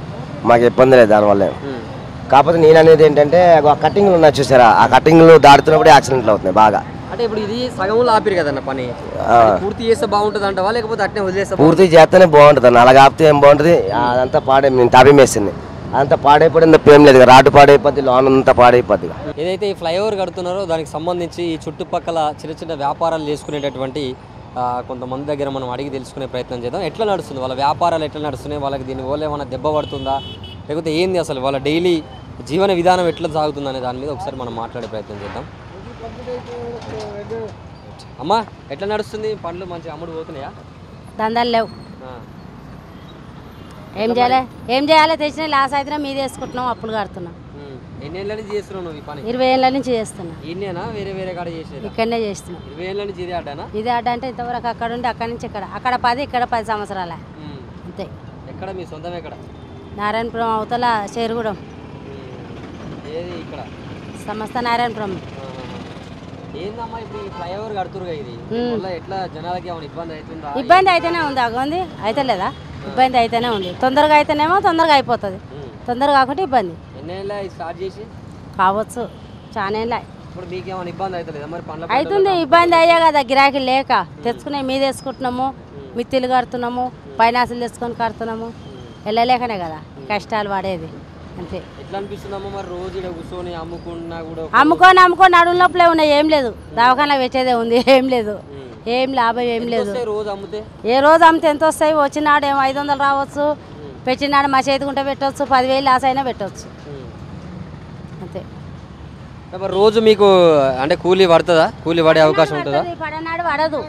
మాకు ఇబ్బంది లేదు దానివల్ల. కాకపోతే నేను అనేది ఏంటంటే కట్టింగ్లు ఉన్నాయి చూసారా, ఆ కట్టింగ్లు దాడుతున్నప్పుడు యాక్సిడెంట్లు అవుతున్నాయి బాగా. అంటే ఇప్పుడు ఇది సగంలో ఆపిరు కదన్న పని, పూర్తి చేస్తే బాగుంటుంది అంటవా లేకపోతే అట్నే వదిలేస్తా? పూర్తి చేస్తేనే బాగుంటుంది అన్న, అలా కాకపోతే ఏం బాగుంటుంది. అదంతా నేను తాపి వేసింది, అదంతా పాడైపోయింది, ఏం లేదు. రాటు పాడైపోద్ది, లోన్ అంతా పాడైపోద్ది. ఏదైతే ఈ ఫ్లైఓవర్ కడుతున్నారో దానికి సంబంధించి ఈ చుట్టుపక్కల చిన్న చిన్న వ్యాపారాలు చేసుకునేటటువంటి కొంతమంది దగ్గర మనం అడిగి తెలుసుకునే ప్రయత్నం చేద్దాం. ఎట్లా నడుస్తుంది వాళ్ళ వ్యాపారాలు, ఎట్లా నడుస్తున్నాయి, వాళ్ళకి దీనివల్ల ఏమైనా దెబ్బ పడుతుందా లేకపోతే ఏంది, అసలు వాళ్ళ డైలీ జీవన విధానం ఎట్లా సాగుతుంది అనే దాని మీద ఒకసారి మనం మాట్లాడే ప్రయత్నం చేద్దాం. అమ్మా, ఎట్లా నడుస్తుంది? పనులు మంచిగా అమ్ముడు పోతున్నాయా? దందాలు లేవు, ఏం చేయాలి తెచ్చిన లాస్ అయితే మీద వేసుకుంటున్నాం, అప్పులు కడుతున్నాం. ఎన్ని ఏళ్ళ నుంచి చేస్తున్నావు నువ్వు ఈ పని? 20 ఏళ్ళ నుంచి చేస్తున్నా. ఇన్నేనా వేరే వేరే కాడ చేసేది? ఇక్కడనే చేస్తున్నా. 20 ఏళ్ళ నుంచి ఇదే అడ్డానా? ఇదే అడ్డ అంటే ఇంతవరకు అక్కడ ఉండి అక్కడి నుంచి అక్కడ 10 ఇక్కడ 10 సంవత్సరాలే అంతే. ఎక్కడ మీ సొంతం? ఎక్కడ? నారాయణపురం అవతల చేరుగూడెం. ఏది ఇక్కడ? సంస్థ నారాయణపురం. ఏందమ్మా ఇప్పుడు ఈ ఫ్లైఓవర్ కడుతురుగా, ఇది వల్ల ఎట్లా జనాలకి ఏమైనా ఇబ్బంది అవుతుందా? ఇబ్బంది అయితేనే ఉంది, అగోంది అయితే లేదా? ఇబ్బంది అయితేనే ఉంది. తొందరగా అయితేనేమో తొందరగా అయిపోతుంది, తొందరగా కాకుండా ఇబ్బంది. ఎన్నేళ్ళ స్టార్ట్ చేసి కావచ్చు, చాలా ఏళ్ళ. ఇప్పుడు మీకు ఏమైనా ఇబ్బంది అవుతలేదా మరి? పనులు అవుతుంది, ఇబ్బంది అయ్యా కదా, గిరాకీ లేక తెచ్చుకునే మీద వేసుకుంటున్నాము, మిత్తిలు కడుతున్నాము, పైనాసులు తెచ్చుకొని కడుతున్నాము, వెళ్ళలేకనే కదా కష్టాలు పడేది అంతే. ఎట్లా అనిపిస్తుందమ్మా మరి రోజు ఇక్కడ కూర్చొని అమ్ముకున్నా కూడా? అమ్ముకొని నడుము లోపలే ఉన్నాయి, ఏం లేదు. దవాఖానా వచ్చేదే ఉంది, ఏం లేదు, ఏం లాభం ఏం లేదు. రోజు అమ్మితే ఏ రోజు అమ్మితే ఎంత వస్తాయి? వచ్చినాడు ఏమో 500 రావచ్చు, పెట్టినాడు మా చేతికుంటే పెట్టవచ్చు, 10,000 లాస్ అయినా పెట్టవచ్చు అంతే. రోజు మీకు అంటే కూలీ పడుతుందా? కూలీ పడే అవకాశం ఉంటుందా? పడనాడు పడదు,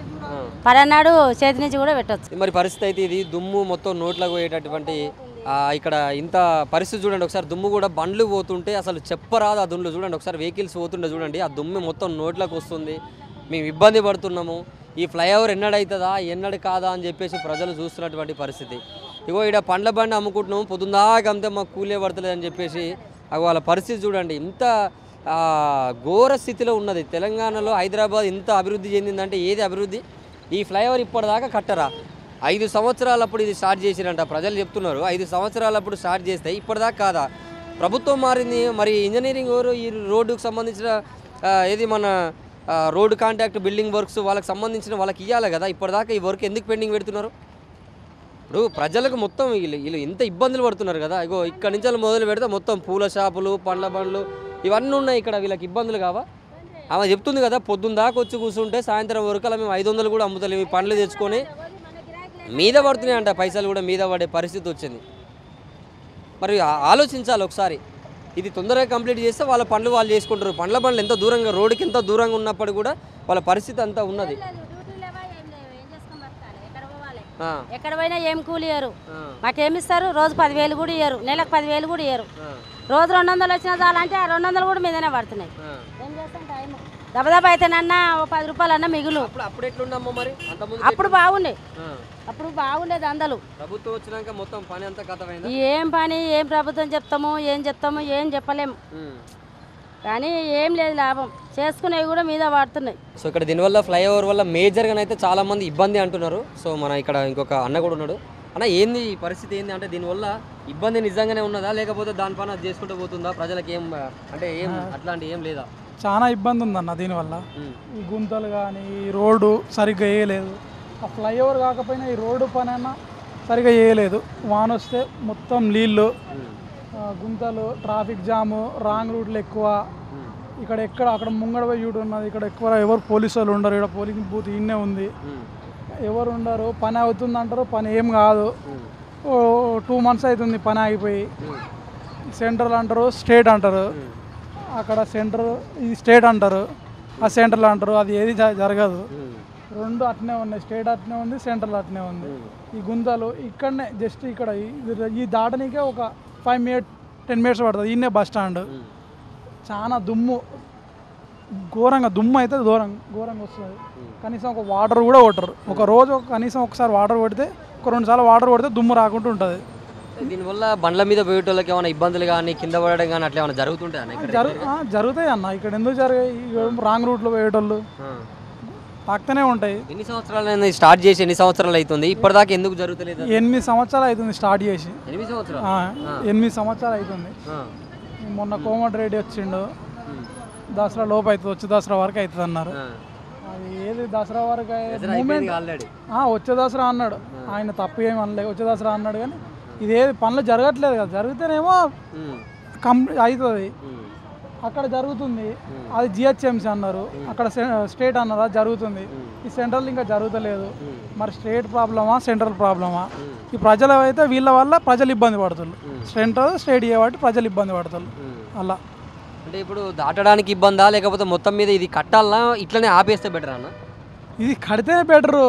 పడనాడు చేతి నుంచి కూడా పెట్టవచ్చు. మరి పరిస్థితి అయితే ఇది దుమ్ము మొత్తం నోట్లకు పోయేటటువంటి ఇక్కడ ఇంత పరిస్థితి చూడండి ఒకసారి. దుమ్ము కూడా బండ్లు పోతుంటే అసలు చెప్పరాదు ఆ దుమ్ములు చూడండి ఒకసారి. వెహికల్స్ పోతుండే చూడండి, ఆ దుమ్ము మొత్తం నోట్లకు వస్తుంది, మేము ఇబ్బంది పడుతున్నాము. ఈ ఫ్లైఓవర్ ఎన్నడవుతుందా ఎన్నడు కాదా అని చెప్పేసి ప్రజలు చూస్తున్నటువంటి పరిస్థితి. ఇగో ఇక్కడ పండ్ల బండి అమ్ముకుంటున్నాము, పొద్దుందాక అమ్మితే మాకు కూలే పడతలేదు అని చెప్పేసి వాళ్ళ పరిస్థితి చూడండి. ఇంత ఘోర స్థితిలో ఉన్నది తెలంగాణలో. హైదరాబాద్ ఇంత అభివృద్ధి చెందిందంటే ఏది అభివృద్ధి? ఈ ఫ్లైఓవర్ ఇప్పటిదాకా కట్టరా? 5 సంవత్సరాలప్పుడు ఇది స్టార్ట్ చేసిరంట, ప్రజలు చెప్తున్నారు. 5 సంవత్సరాలప్పుడు స్టార్ట్ చేస్తే ఇప్పటిదాకా కాదా? ప్రభుత్వం మారింది, మరి ఇంజనీరింగ్ ఎవరు ఈ రోడ్డుకు సంబంధించిన ఏది మన రోడ్ కాంట్రాక్ట్ బిల్డింగ్ వర్క్స్ వాళ్ళకి సంబంధించిన వాళ్ళకి ఇవ్వాలి కదా. ఇప్పటిదాకా ఈ వర్క్ ఎందుకు పెండింగ్ పెడుతున్నారు? ఇప్పుడు ప్రజలకు మొత్తం వీళ్ళు ఇంత ఇబ్బందులు పడుతున్నారు కదా. ఇగో ఇక్కడ నుంచి మొదలు పెడితే మొత్తం పూల షాపులు, పండ్ల బండ్లు ఇవన్నీ ఉన్నాయి ఇక్కడ. వీళ్ళకి ఇబ్బందులు కావా? ఆమె చెప్తుంది కదా, పొద్దున్న దాకా వచ్చి కూర్చుంటే సాయంత్రం వరకు అలా మేము 500 కూడా అమ్ముతలేము, ఈ పండ్లు తెచ్చుకొని మీద పడుతున్నాయి అంట, పైసలు కూడా మీద పడే పరిస్థితి వచ్చింది. మరి ఆలోచించాలి ఒకసారి. ఇది తొందరగా కంప్లీట్ చేస్తే వాళ్ళ పనులు వాళ్ళు చేసుకుంటారు. పండ్ల బండ్లు ఎంత దూరంగా, రోడ్డుకి ఎంత దూరంగా ఉన్నప్పుడు కూడా వాళ్ళ పరిస్థితి అంతా ఉన్నది. ఎక్కడ పోయినా ఏం కూలి ఇయ్యరు, మాకేమిస్తారు? రోజు 10,000 కూడా ఇయ్యరు, నెలకు 10,000 కూడా ఇయ్యరు. రోజు 200 వచ్చినా చాలంటే ఆ 200 కూడా మీదనే పడుతున్నాయి. ఏం చేస్తాం? టైం దబదబ అయితేనన్నా 10 రూపాయలు అన్నా మిగులు. అప్పుడు ఎట్లుండమ్మా మరి? అప్పుడు బాగుండే, అప్పుడు బాగుండేది. అందరూ ప్రభుత్వం వచ్చినాక మొత్తం పని అంతా కథమైంది. ఏం పని, ఏం ప్రభుత్వం చెప్తాము, ఏం చెప్తాము, ఏం చెప్పలేము. కానీ ఏం లేదు లాభం, చేసుకునేవి కూడా మీద పడుతున్నాయి. సో ఇక్కడ దీనివల్ల ఫ్లైఓవర్ వల్ల మేజర్గా అయితే చాలామంది ఇబ్బంది అంటున్నారు. సో మన ఇక్కడ ఇంకొక అన్న కూడా ఉన్నాడు. అన్న ఏంది ఈ పరిస్థితి ఏంది అంటే దీనివల్ల ఇబ్బంది నిజంగానే ఉన్నదా లేకపోతే దానిపైన అది చేసుకుంటూ పోతుందా? ప్రజలకు ఏం అంటే ఏం అట్లాంటి ఏం లేదా? చాలా ఇబ్బంది ఉందన్న దీనివల్ల. ఈ గుంతలు కానీ ఈ రోడ్డు సరిగ్గా వేయలేదు. ఆ ఫ్లైఓవర్ కాకపోయినా ఈ రోడ్డు పని అయినా సరిగ్గా వేయలేదు. వాన వస్తే మొత్తం నీళ్ళు, గుంతలు, ట్రాఫిక్ జాము, రాంగ్ రూట్లు ఎక్కువ. ఇక్కడ అక్కడ ముంగడ పోయి చూడు ఉన్నది, ఇక్కడ ఎక్కువ ఎవరు పోలీసు వాళ్ళు ఉండరు. ఇక్కడ పోలింగ్ బూత్ ఇన్నే ఉంది, ఎవరు ఉండరు. పని అవుతుంది అంటారు, పని ఏం కాదు. 2 months అవుతుంది పని ఆగిపోయి. సెంట్రల్ అంటారు, స్టేట్ అంటారు. అక్కడ సెంటర్, ఇది స్టేట్ అంటారు, ఆ సెంట్రల్ అంటారు. అది ఏది జరగదు. రెండు అట్నే ఉన్నాయి, స్టేట్ అట్నే ఉంది, సెంట్రల్ అట్నే ఉంది. ఈ గుంతలు ఇక్కడనే జస్ట్ ఇక్కడ ఈ దాటనికే ఒక 5-10 minutes పడుతుంది. ఈయనే బస్ స్టాండ్. చాలా దుమ్ము, ఘోరంగా దుమ్ము అయితే ఘోరంగా వస్తుంది. కనీసం ఒక వాటర్ కూడా కొట్టరు. ఒక రోజు కనీసం ఒకసారి వాటర్ కొడితే, ఒక 2 సార్లు వాటర్ కొడితే దుమ్ము రాకుండా ఉంటుంది. దీనివల్ల బండ్ల మీద పోయేటోళ్ళకి ఏమైనా ఇబ్బందులు కానీ కింద పడడం కానీ అట్లా ఏమైనా జరుగుతుంటాయి అన్న? జరుగుతాయి అన్న. ఇక్కడ ఎందుకు జరిగాయి? రాంగ్ రూట్లో పోయేటోళ్ళు తాకుతూనే ఉంటాయి. ఎన్ని సంవత్సరాలు స్టార్ట్ చేసి ఎన్ని సంవత్సరాలు అవుతుంది ఇప్పటిదాకా ఎందుకు జరుగుతలేదు? 8 సంవత్సరాలు అవుతుంది స్టార్ట్ చేసి. 8 సంవత్సరాలు? 8 సంవత్సరాలు అవుతుంది. మొన్న కోమటిరెడ్డి వచ్చిండు, దసరా లోపు అవుతుంది, వచ్చే దసరా వరకు అవుతుంది అన్నారు. అది ఏది దసరా వరకు మూమెంట్ వచ్చే దసరా అన్నాడు. ఆయన తప్పు ఏమి అనలేదు, వచ్చే దసరా అన్నాడు. కానీ ఇదేది పనులు జరగట్లేదు కదా. జరిగితేనేమో అవుతుంది. అక్కడ జరుగుతుంది, అది జిహెచ్ఎంసీ అన్నారు, అక్కడ స్టేట్ అన్నారు, అది జరుగుతుంది. ఈ సెంట్రల్ ఇంకా జరుగుతలేదు. మరి స్టేట్ ప్రాబ్లమా సెంట్రల్ ప్రాబ్లమా? ఈ ప్రజలు అయితే వీళ్ళ వల్ల ప్రజలు ఇబ్బంది పడుతున్నారు. సెంట్రల్ స్టేట్ చేయబట్టి ప్రజలు ఇబ్బంది పడుతున్నారు. అలా అంటే ఇప్పుడు దాటడానికి ఇబ్బందా లేకపోతే మొత్తం మీద ఇది కట్టాలన్నా ఇట్లనే ఆపేస్తే బెటర్ అన్న? ఇది కడితేనే బెటరు.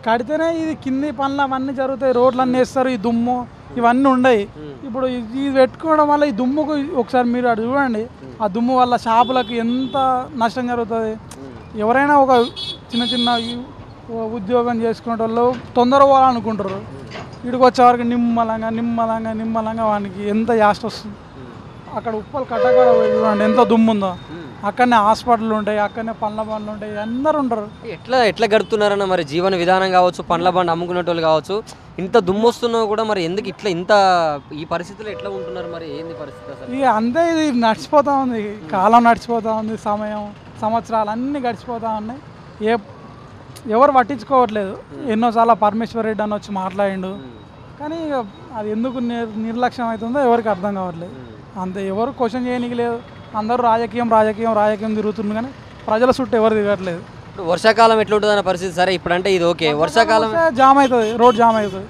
కడితేనే ఇది కింది పనులు అవన్నీ జరుగుతాయి. రోడ్లు అన్నీ వేస్తారు, ఈ దుమ్ము ఇవన్నీ ఉండయి. ఇప్పుడు ఇది పెట్టుకోవడం వల్ల ఈ దుమ్ముకు ఒకసారి మీరు అటు చూడండి, ఆ దుమ్ము వల్ల షాపులకు ఎంత నష్టం జరుగుతుంది. ఎవరైనా ఒక చిన్న ఉద్యోగం చేసుకునే వాళ్ళు తొందరగా పోవాలనుకుంటారు. ఇక్కడికి వచ్చేవరకు నిమ్మలంగా వానికి ఎంత యాస్ట్ వస్తుంది. అక్కడ ఉప్పలు కట్టకడ చూడండి ఎంత దుమ్ము ఉందో. అక్కడనే హాస్పిటల్ ఉంటాయి, అక్కడనే పండ్ల బండ్లు ఉంటాయి, అందరు ఉంటారు. ఎట్లా గడుపుతున్నారన్న మరి జీవన విధానం కావచ్చు, పండ్ల బండి అమ్ముకునేటోళ్ళు కావచ్చు, ఇంత దుమ్ము వస్తున్నా కూడా మరి ఎందుకు ఇంత ఈ పరిస్థితుల్లో ఎట్లా ఉంటున్నారు? మరి ఏంది పరిస్థితి అసలు? ఇక అంతే, ఇది నడిచిపోతూ ఉంది, కాలం నడిచిపోతూ ఉంది, సమయం సంవత్సరాలు అన్నీ గడిచిపోతూ ఉన్నాయి. ఎవరు పట్టించుకోవట్లేదు. ఎన్నోసార్లు పరమేశ్వర్ రెడ్డి అని వచ్చి మాట్లాడిండు, కానీ అది ఎందుకు నిర్లక్ష్యం అవుతుందో ఎవరికి అర్థం కావట్లేదు. అంతే, ఎవరు క్వశ్చన్ చేయడానికి లేదు. అందరూ రాజకీయం తిరుగుతుంది, కానీ ప్రజల చుట్టూ ఎవరు తిరగట్లేదు. ఇప్పుడు వర్షాకాలం ఎట్లుంటుంది అన్న పరిస్థితి? సరే ఇప్పుడంటే ఇది ఓకే, వర్షాకాలం జామ్ అవుతుంది, రోడ్ జామ్ అవుతుంది,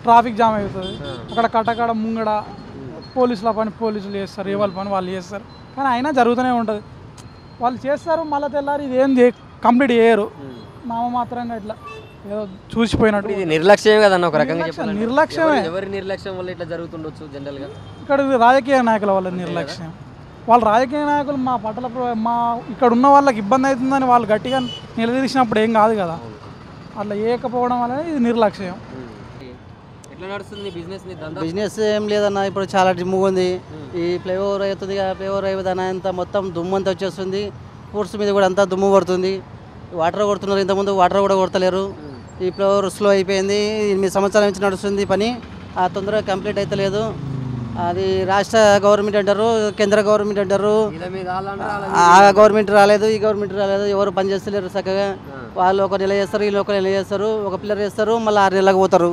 ట్రాఫిక్ జామ్ అవుతుంది. అక్కడ కట్టకడ ముంగడ పోలీసుల పని పోలీసులు చేస్తారు, ఎవరి పని వాళ్ళు చేస్తారు. కానీ అయినా జరుగుతూనే ఉంటుంది. వాళ్ళు చేస్తారు, మళ్ళీ తెల్లారి ఇది ఏం కంప్లీట్ చేయరు. నామమాత్రంగా ఇట్లా ఏదో చూసిపోయినట్టు. ఇది నిర్లక్ష్యం కదన్న ఒక రకంగా చెప్పాలి. నిర్లక్ష్యమే. ఎవరి నిర్లక్ష్యం వల్ల ఇట్లా జరుగుతుండొచ్చు జనరల్గా? ఇక్కడ రాజకీయ నాయకుల వల్ల నిర్లక్ష్యం. వాళ్ళు రాజకీయ నాయకులు మా ఇక్కడ ఉన్న వాళ్ళకి ఇబ్బంది అవుతుందని వాళ్ళు గట్టిగా నిలదీసినప్పుడు ఏం కాదు కదా. అట్లా ఏకపోవడం వల్ల ఇది నిర్లక్ష్యం. ఎట్లా నడుస్తుంది బిజినెస్? ఏం లేదన్న, ఇప్పుడు చాలా డిమ్ముగా ఉంది. ఈ ఫ్లైఓవర్ అవుతుంది, ఫ్లైఓవర్ అయిపోతుంది అంతా మొత్తం దుమ్ము అంతా వచ్చేస్తుంది. ఫ్రూట్స్ మీద కూడా అంతా దుమ్ము పడుతుంది. వాటర్ కొడుతున్నారు, ఇంతకుముందు వాటర్ కూడా కొడతలేరు. ఈ ఫ్లైఓవర్ స్లో అయిపోయింది. 8 సంవత్సరాల నుంచి నడుస్తుంది పని, తొందరగా కంప్లీట్ అవుతలేదు. అది రాష్ట్ర గవర్నమెంట్ అంటారు, కేంద్ర గవర్నమెంట్ అంటారు. ఆ గవర్నమెంట్ రాలేదు, ఈ గవర్నమెంట్ రాలేదు, ఎవరు పని చేస్తలేరు చక్కగా. వాళ్ళు ఒక నెల చేస్తారు, వీళ్ళు ఒక నెల చేస్తారు, ఒక పిల్లర్ చేస్తారు, మళ్ళీ 6 నెలలకు పోతారు.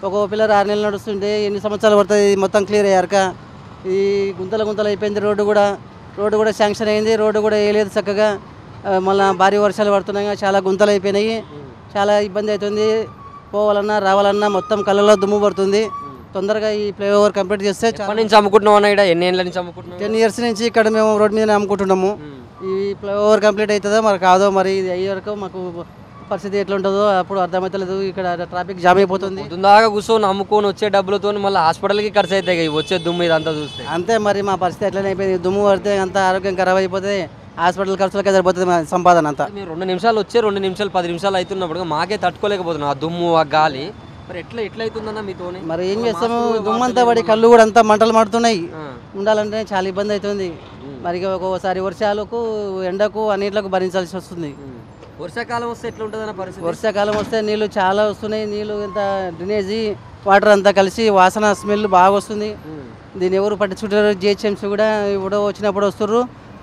ఒక పిల్లర్ 6 నెలలు నడుస్తుంటే ఎన్ని సంవత్సరాలు పడుతుంది మొత్తం క్లియర్ అయ్యాక? ఈ గుంతలు అయిపోయింది. రోడ్డు కూడా శాంక్షన్ అయింది, రోడ్డు కూడా వేయలేదు చక్కగా. మళ్ళీ భారీ వర్షాలు పడుతున్నాయి, చాలా గుంతలు అయిపోయినాయి, చాలా ఇబ్బంది అవుతుంది. పోవాలన్నా రావాలన్నా మొత్తం కళ్ళలో దుమ్ము పడుతుంది. తొందరగా ఈ ఫ్లైఓవర్ కంప్లీట్ చేస్తే నుంచి అమ్ముకుంటున్నాం అన్న. ఇక్కడ ఎన్ని ఏళ్ళ నుంచి అమ్ముకుంటున్నాం? 10 years నుంచి ఇక్కడ మేము రోడ్ మీద అమ్ముకుంటున్నాము. ఈ ఫ్లైఓవర్ కంప్లీట్ అవుతుందో మరి కాదో, మరి ఇది అయ్యే వరకు మాకు పరిస్థితి ఎట్లా ఉంటుందో అప్పుడు అర్థమవుతలేదు. ఇక్కడ ట్రాఫిక్ జామ్ అయిపోతుంది. దాకా కూర్చొని అమ్ముకొని వచ్చే డబ్బులతో మళ్ళీ హాస్పిటల్కి ఖర్చు అవుతాయి వచ్చే దుమ్ము ఇదంతా చూస్తే. అంతే, మరి మా పరిస్థితి ఎట్లనే అయిపోయింది. దుమ్ము పడితే అంత ఆరోగ్యం ఖరాబ్ అయిపోతే హాస్పిటల్ ఖర్చులకే సరిపోతుంది మా సంపాదన అంతా. మీరు 2 నిమిషాలు వచ్చే 2 నిమిషాలు 10 నిమిషాలు అవుతున్నప్పుడు మాకే తట్టుకోలేకపోతున్నాం ఆ దుమ్ము ఆ గాలి. మరి ఎట్లా అవుతుందన్న మీతోనే? మరి ఏం చేస్తాము, దుమ్ము అంతా పడి కళ్ళు కూడా అంతా మంటలు మాడుతున్నాయి. ఉండాలంటే చాలా ఇబ్బంది అవుతుంది. మరి ఒక్కోసారి వర్షాలకు ఎండకు అన్నిట్లకు భరించాల్సి వస్తుంది. వర్షాకాలం వస్తే ఎట్లా ఉంటుందన్న పరిస్థితి? వర్షాకాలం వస్తే నీళ్ళు చాలా వస్తున్నాయి. నీళ్ళు ఇంత డ్రైనేజీ వాటర్ అంతా కలిసి వాసన స్మెల్ బాగా వస్తుంది. దీన్ని ఎవరు పట్టించుకుంటారు? జిహెచ్ఎంసీ కూడా ఇప్పుడు వచ్చినప్పుడు వస్తుర్రు,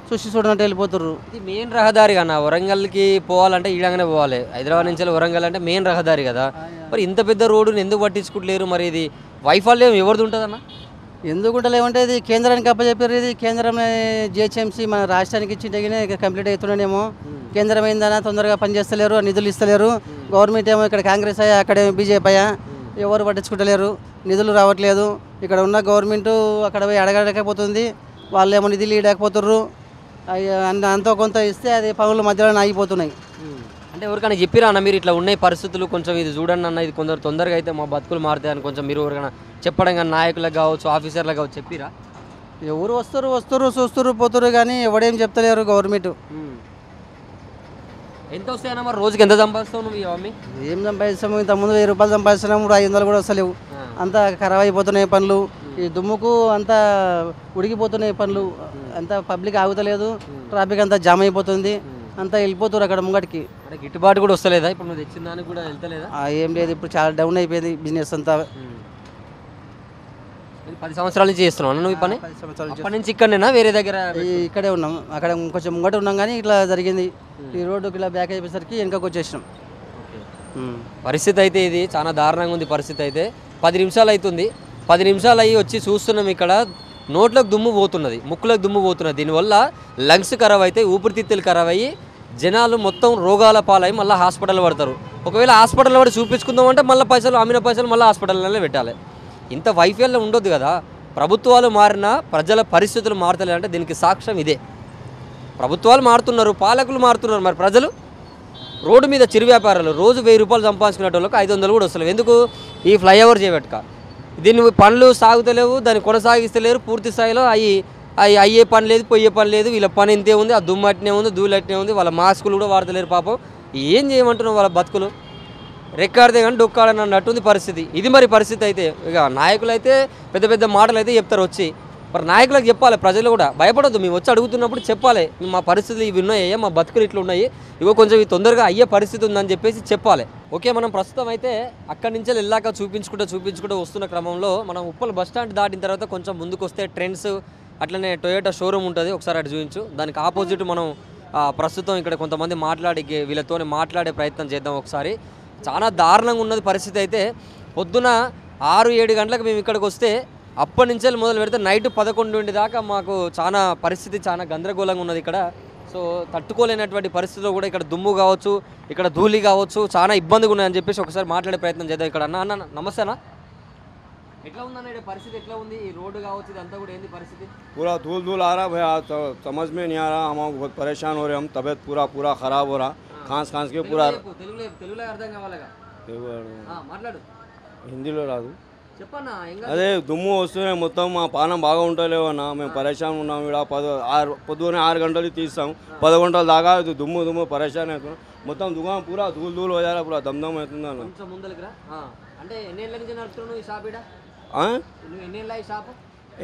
చూసి చూడనట్టు వెళ్ళిపోతుర్రు. ఇది మెయిన్ రహదారి కన్నా వరంగల్కి పోవాలంటే ఈడంగానే పోవాలి. హైదరాబాద్ నుంచి వరంగల్ అంటే మెయిన్ రహదారి కదా. మరి ఇంత పెద్ద రోడ్డుని ఎందుకు పట్టించుకుంటలేరు? మరి ఇది వైఫల్యం ఎవరిది ఉంటుందన్న? ఎందుకు ఉంటలేమంటే ఇది కేంద్రానికి అప్పచెప్పారు. ఇది కేంద్రం జిహెచ్ఎంసీ మన రాష్ట్రానికి ఇచ్చింటే కంప్లీట్ అవుతున్నానేమో. కేంద్రం అయిందన్నా తొందరగా పనిచేస్తలేరు, నిధులు ఇస్తలేరు. గవర్నమెంట్ ఏమో ఇక్కడ కాంగ్రెస్ అయ్యా, అక్కడ బీజేపీ అయ్యా, ఎవరు పట్టించుకుంటలేరు. నిధులు రావట్లేదు. ఇక్కడ ఉన్న గవర్నమెంట్ అక్కడ పోయి అడగలేకపోతుంది. వాళ్ళు ఏమో నిధులు ఇవ్వలేకపోతుర్రు. అంతో కొంత ఇస్తే అది పనులు మధ్యలో ఆగిపోతున్నాయి. అంటే ఎవరికైనా చెప్పిరా అన్న మీరు ఇట్లా ఉన్నాయి పరిస్థితులు, కొంచెం ఇది చూడండి అన్న, ఇది కొందరు తొందరగా అయితే మా బతుకులు మారుతాయి అని కొంచెం మీరు ఎవరికైనా చెప్పడం కానీ నాయకులకు కావచ్చు, ఆఫీసర్లకు కావచ్చు చెప్పిరా? ఎవరు వస్తారు చూస్తారు పోతురు కానీ ఎవడేం చెప్తలేరు గవర్నమెంట్. ఎంత వస్తాయన్నా మరి రోజుకి ఎంత సంపాదిస్తావు నువ్వు మమ్మీ? ఏం సంపాదిస్తాము? ఇంతకుముందు 1000 రూపాయలు సంపాదిస్తున్నాము, 500 కూడా వస్తలేవు. అంతా ఖరాబ్ అయిపోతున్నాయి పనులు. ఈ దుమ్ముకు అంతా ఉడికిపోతున్నాయి పనులు. అంతా పబ్లిక్ ఆగుతలేదు, ట్రాఫిక్ అంతా జామ్ అయిపోతుంది. అంతా వెళ్ళిపోతారు అక్కడ ముంగటికి. అంటే గిట్టుబాటు కూడా వస్తలేదా? ఇప్పుడు నువ్వు తెచ్చిన దానికి కూడా వెళ్తలేదా? ఏం లేదు, ఇప్పుడు చాలా డౌన్ అయిపోయింది బిజినెస్ అంతా. 10 సంవత్సరాల నుంచి చేస్తున్నావు నువ్వు ఈ పని? 10 సంవత్సరాల అప్పటి నుంచి ఇక్కడనేనా వేరే దగ్గర? ఇక్కడే ఉన్నాం. అక్కడ కొంచెం ముంగట ఉన్నాం కానీ ఇట్లా జరిగింది. ఈ రోడ్డుకి ఇలా బ్యాక్ అయిపోయేసరికి వెనకకు వచ్చేసినాం. పరిస్థితి అయితే ఇది చాలా దారుణంగా ఉంది. పరిస్థితి అయితే 10 నిమిషాలు అవుతుంది. 10 నిమిషాలు అయ్యి వచ్చి చూస్తున్నాం. ఇక్కడ నోట్లకు దుమ్ము పోతున్నది, ముక్కులకు దుమ్ము పోతున్నది. దీనివల్ల లంగ్స్ ఖరాబ్ అయితే, ఊపిరితిత్తులు ఖరాబ్ అయ్యి జనాలు మొత్తం రోగాల పాలై మళ్ళీ హాస్పిటల్ పడతారు. ఒకవేళ హాస్పిటల్ పడి చూపించుకుందామంటే మళ్ళీ పైసలు అమ్మిన పైసలు మళ్ళీ హాస్పిటల్లోనే పెట్టాలి. ఇంత వైఫల్యం ఉండొద్దు కదా. ప్రభుత్వాలు మారినా ప్రజల పరిస్థితులు మారతలేదంటే దీనికి సాక్ష్యం ఇదే. ప్రభుత్వాలు మారుతున్నారు, పాలకులు మారుతున్నారు, మరి ప్రజలు రోడ్డు మీద చిరు వ్యాపారాలు రోజు 1000 రూపాయలు సంపాదించుకునే వాళ్ళకి 500 కూడా వస్తలేవు. ఎందుకు? ఈ ఫ్లైఓవర్ చేయబెట్టుక దీన్ని పనులు సాగుతలేవు, దాన్ని కొనసాగిస్తలేరు. పూర్తి స్థాయిలో అయ్యే పని లేదు, పోయే పని లేదు. వీళ్ళ పని ఇంతే ఉంది, ఆ దుమ్ము అట్నే ఉంది, ధూళి అట్నే ఉంది. వాళ్ళ మాస్కులు కూడా వాడతలేరు పాపం. ఏం చేయమంటున్నావు? వాళ్ళ బతుకులు రెక్కాడితే కానీ డొక్కాడని అన్నట్టుంది పరిస్థితి. ఇది మరి పరిస్థితి అయితే ఇక నాయకులు అయితే పెద్ద పెద్ద మాటలు అయితే చెప్తారు వచ్చి. మరి నాయకులకు చెప్పాలి, ప్రజలు కూడా భయపడొద్దు. మేము వచ్చి అడుగుతున్నప్పుడు చెప్పాలి, మా పరిస్థితులు ఇవి ఉన్నాయ్యా, మా బతుకులు ఇట్లా ఉన్నాయి, ఇగో కొంచెం ఇవి తొందరగా అయ్యే పరిస్థితి ఉందని చెప్పేసి చెప్పాలి. ఓకే, మనం ప్రస్తుతం అయితే అక్కడి నుంచి వెళ్ళాక చూపించుకుంటూ వస్తున్న క్రమంలో మనం ఉప్పల్ బస్ స్టాండ్ దాటిన తర్వాత కొంచెం ముందుకు వస్తే ట్రెండ్స్ అట్లనే టొయోటా షోరూమ్ ఉంటుంది. ఒకసారి అటు చూపించు. దానికి ఆపోజిట్ మనం ప్రస్తుతం ఇక్కడ కొంతమంది వీళ్ళతో మాట్లాడే ప్రయత్నం చేద్దాం ఒకసారి. చాలా దారుణంగా ఉన్నది పరిస్థితి అయితే. పొద్దున 6-7 గంటలకు మేము ఇక్కడికి వస్తే అప్పటి నుంచే మొదలు పెడితే నైట్ 11 దాకా మాకు చాలా పరిస్థితి చాలా గందరగోళంగా ఉన్నది ఇక్కడ. సో తట్టుకోలేనటువంటి పరిస్థితిలో కూడా ఇక్కడ దుమ్ము కావచ్చు, ఇక్కడ ధూళి కావచ్చు, చాలా ఇబ్బందిగా ఉన్నాయని చెప్పేసి ఒకసారి మాట్లాడే ప్రయత్నం చేద్దాం. ఇక్కడ అన్న నమస్తే అన్న, ఎట్లా ఉందన్న పరిస్థితి? ఎట్లా ఉంది ఈ రోడ్డు కావచ్చు, ఇదంతా కూడా ఏంది పరిస్థితి? पूरा धूल धूल आ रहा है भैया, तो समझ में नहीं आ रहा. हम बहुत परेशान हो रहे हैं. हम तबीयत पूरा ख़राब हो रहा. खांस के पूरा తెలుగులో అర్థం కావాలిగా మాట్లాడు, హిందీలో రాదు. చెప్పన్నా. అదే దుమ్ము వస్తున్నాయి మొత్తం. మా పానం బాగా ఉంటలేవన్నా, మేము పరేషాన్ ఉన్నాం. ఇక్కడ పొద్దున్నే 6 గంటలు తీస్తాం, 10 గంటల దాకా దుమ్ము పరేషాన్ అవుతున్నాం. మొత్తం దుకాణం పూరా ధూల్ हो जा रहा, पूरा దమ్ అవుతుంది అన్న. కొంచెం ముందరికి రా. అంటే ఎన్ని ఏళ్ళ నుంచి నడుస్తున్నావు ఈ షాప్? నువ్వు ఎన్ని ఏళ్ళ ఈ షాప్?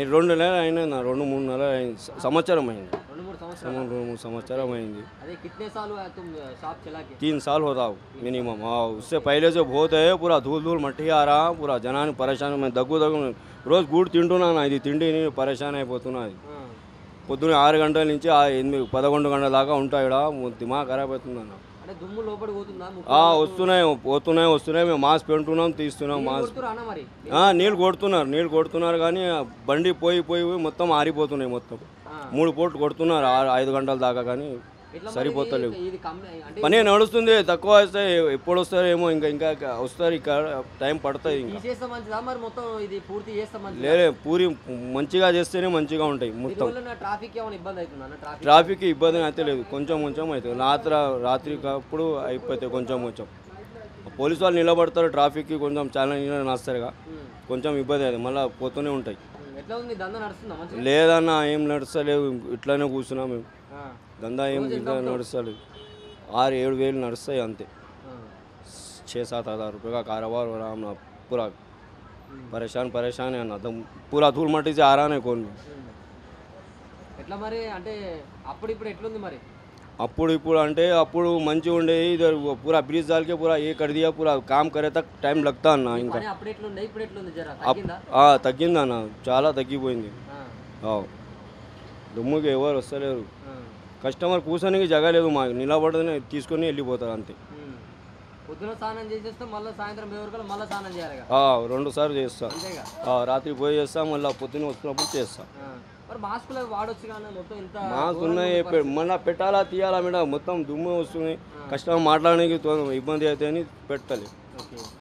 2 నెలలు అయినా, 2-3 నెలలు అయింది, సంవత్సరం అయింది. 2-3 संवत्सर अయింది. अरे कितने साल हुआ तुम शॉप चला के? 3 साल होता मिनिमम. हाँ, उससे पहले से बहुत है. पूरा धूल मट्टी आ रहा, पूरा జనాన్ని పరేషాన్. मैं దగ్గు రోజు గూడు తింటున్నాను, ఇది తిండి పరేషాన్ అయిపోతున్నది. పొద్దున్న 6 గంటల నుంచి 11 గంటల దాకా ఉంటాయి. ఇక్కడ దిమాగ్ ఖరాబ్ అవుతుంది అన్న. వస్తున్నాయి. మేము మాస్క్ పెట్టున్నాం, తీస్తున్నాం మాస్క్. నీళ్ళు కొడుతున్నారు కానీ బండి పోయి మొత్తం ఆరిపోతున్నాయి. మొత్తం 3 పూట్లు కొడుతున్నారు 5 గంటల దాకా, కానీ సరిపోతలేవు. పని నడుస్తుంది, తక్కువ వస్తే ఎప్పుడు వస్తారో ఏమో, ఇంకా వస్తారు. ఇక్కడ టైం పడుతుంది. ఇంకా లేదే, పూరి మంచిగా చేస్తేనే మంచిగా ఉంటాయి. మొత్తం ట్రాఫిక్ ఇబ్బంది అయితే లేదు, కొంచెం అవుతుంది. రాత్రి అప్పుడు అయిపోతాయి కొంచెం. పోలీసు వాళ్ళు నిలబడతారు, ట్రాఫిక్కి కొంచెం చాలా నడుస్తారుగా, కొంచెం ఇబ్బంది అవుతుంది. మళ్ళీ పోతూనే ఉంటాయి. లేదన్నా, ఏం నడుస్తలేవు, ఇట్లానే కూర్చున్నాం మేము. దందా ఏం ఇట్లా నడుస్తలేదు. 6-7 వేలు నడుస్తాయి అంతే. 6-7 हज़ार रुपये का कारोबार हो रहा. हम पूरा परेशान है ना. पूरा धूल मट्टी से आ रहा नहीं कौन भी. ఎట్లా మరి అంటే అప్పుడు ఇప్పుడు ఎట్లుంది మరి? अప్పుడు ఇప్పుడు అంటే అప్పుడు మంచిగా ఉండే इधर पूरा ब्रिज डाल के पूरा ये कर दिया पूरा काम करे तक टाइम लगता అన్న ఇంకా పని అప్పుడు ఎట్లుండే ఇప్పుడు ఎట్లుంది జర తగ్గిందా? తగ్గింది అన్న చాలా తగ్గిపోయింది దుమ్ముకి ఎవరు వస్తలేరు కస్టమర్ కూర్చోనికి జగ లేదు మాకు నిలబడదని తీసుకొని వెళ్ళిపోతారు అంతే పొద్దున స్నానం చేసేస్తే మళ్ళీ సాయంత్రం వరకు మళ్ళీ స్నానం చేయాలి 2 సార్లు చేస్తా రాత్రి పోయి చేస్తా మళ్ళీ పొద్దున వస్తున్నప్పుడు చేస్తా మరి మాస్కులు వాడొచ్చు కానీ మొత్తం ఇంత మాస్క్ ఉన్నాయి మళ్ళీ పెట్టాలా తీయాలా మేడం మొత్తం దుమ్ము వస్తుంది కస్టమర్ మాట్లాడడానికి ఇబ్బంది అవుతాయని పెట్టాలి